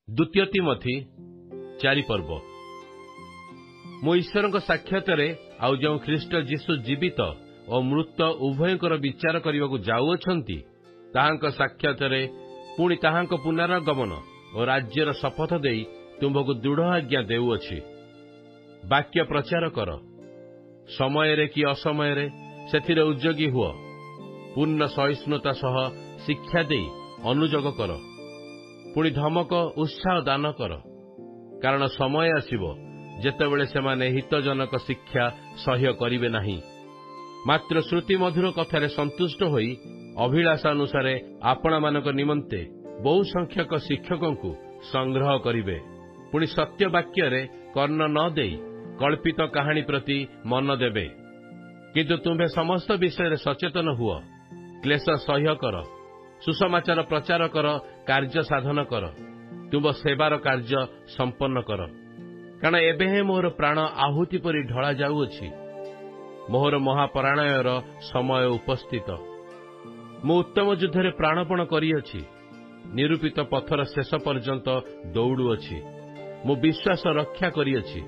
द्वितीय तिमोथी 4 पर्व मु ईश्वर साक्षात आउ जो ख्रीष्ट जीशु जीवित और मृत उभयंकर विचार करने को जाऊँच साक्षात पुणी पुनरागमन और राज्यर शपथ दे तुम्हें दृढ़ आज्ञा देउछि। वाक्य प्रचार कर, समय कि असमय से उद्योगी हुआ, पूर्ण सहिष्णुता सह शिक्षा दे अनुजोग कर, पुणी धमक उत्साह दान कर, कारण समय आसिबो जेतेबेले सेमाने हितजनक शिक्षा सह्य करिवे नाही, मात्र श्रुति मधुर कथारे संतुष्ट होई अभिलाषानुसारे आपणा मानक निमंते बहु संख्यक शिक्षकों को संग्रह करिवे। पुणी सत्य वाक्य कर्ण न देई कल्पित कहानी प्रति मन देवे। किंतु तुम्हें समस्त विषय सचेतन हुआ, क्लेश सह्य कर, सुसमाचार प्रचार कर, कार्य साधन कर, तुम सेवार कार्य संपन्न कर, कारण एबे मोर प्राण आहुति परि ढला जाउछि। मोहर महापराणयर समय उपस्थित। मु उत्तम युद्धरे प्राणपण करिअछि, निरूपित पथर शेष पर्यंत दौड़ुअछि, मु विश्वास रक्षा करिअछि।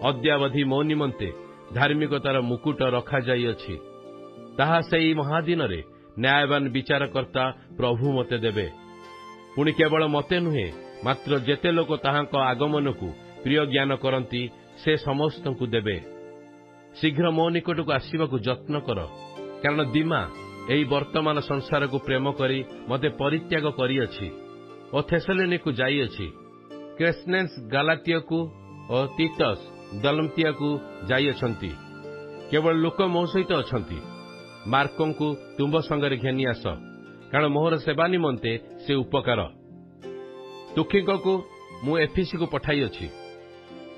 अद्यावधि मो निमंते धार्मिकतार मुकुट रखा जाइअछि, ताहा सेई महादिन रे न्यायवान विचारकर्ता प्रभु मते देबे। पुणी केवल मते नुहे, मात्र जेते लोक ताहांक आगमन को प्रिय ज्ञान करती से समस्त को देबे। शीघ्र मो निकट को आसवाक जत्न कर, कारण दिमा एई वर्तमान संसार को प्रेम करी मते परित्याग करिअछि और थेसलोनिक को जाइअछि। क्रेसनेंस गालातिया को और तीतस दलमतिया को जाइअछंती। केवल लोक मो सहित अछंती। मार्कों को तुम संगे घेनी आस, कारण मोहर सेवा निमंते से उपकार। दुखीक को मु एफिसी को पठाई अछि।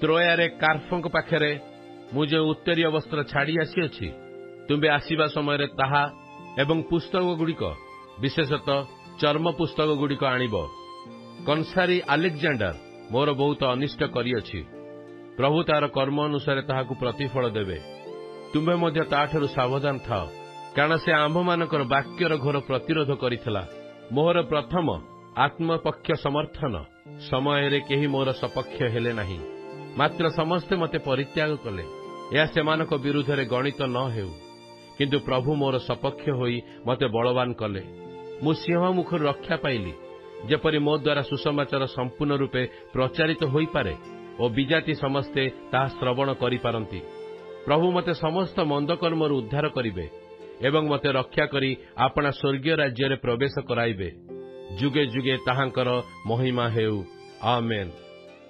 त्रोयारे कार्फों पाखरे मु जो उत्तरीय वस्त्र छाड़ी आसी, तुम्बे आसीबा समय ताहा एवं पुस्तक गुड़िक विशेषतः चर्म पुस्तक गुड़िक आणिब। कंसारी आलेक्जेंडर मोर बहुत अनिष्ट करिअछि। प्रभु तार कर्म अनुसार ताहाकु प्रतिफल देवे। तुम्हें मध्य ताठारु सावधान थाओ, कारण से आंभ मानकर वाक्यर घोर प्रतिरोध करिथिला। मोहर प्रथम आत्मपक्ष समर्थन समय रे केही मोर सपक्ष हेले नाही, मात्र समस्ते मते परित्याग कले। यह सेमानक विरुद्ध रे गणित न हेउ, किंतु प्रभु मोर सपक्ष होई मते बलवान कले। मु सिंह मुखर रक्षा पाइली, जेपरि मो द्वारा सुसमाचार संपूर्ण रूपे प्रचारित होई पारे और विजाति समस्ते ताहा श्रवण करि पारंती। प्रभु मते समस्त मंद कर्मरु उद्धार करिवे एवं मते रक्षा करी आपना स्वर्गीय राज्य रे प्रवेश कराइबे। जुगे जुगे ताहांकर महिमा हेउ। आमेन।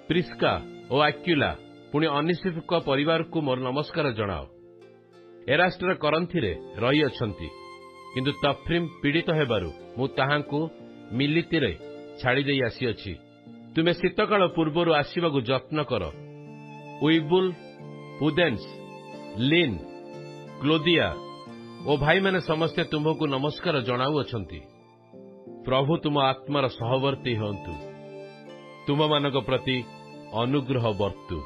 प्रिस्का और आक्विला पुणी अनिसिफक परिवार को मोर नमस्कार जणाओ। एरास्टर करंथी रे रही अछंती, किंतु तफ्रीम पीड़ित हेबारु मु ताहांकु मिलिती रे छाड़ी देई आसी अछि। तुमे शीतकाल पूर्वरु आसीबाकु जत्न कर। उइबुल, पुदेंस, लिन, क्लोदिया ओ भाई माने समस्ते तुमको नमस्कार जणाउ अछंती। प्रभु तुम आत्मार सहवर्ती हंतु, तुम मानक प्रति अनुग्रह वर्तु।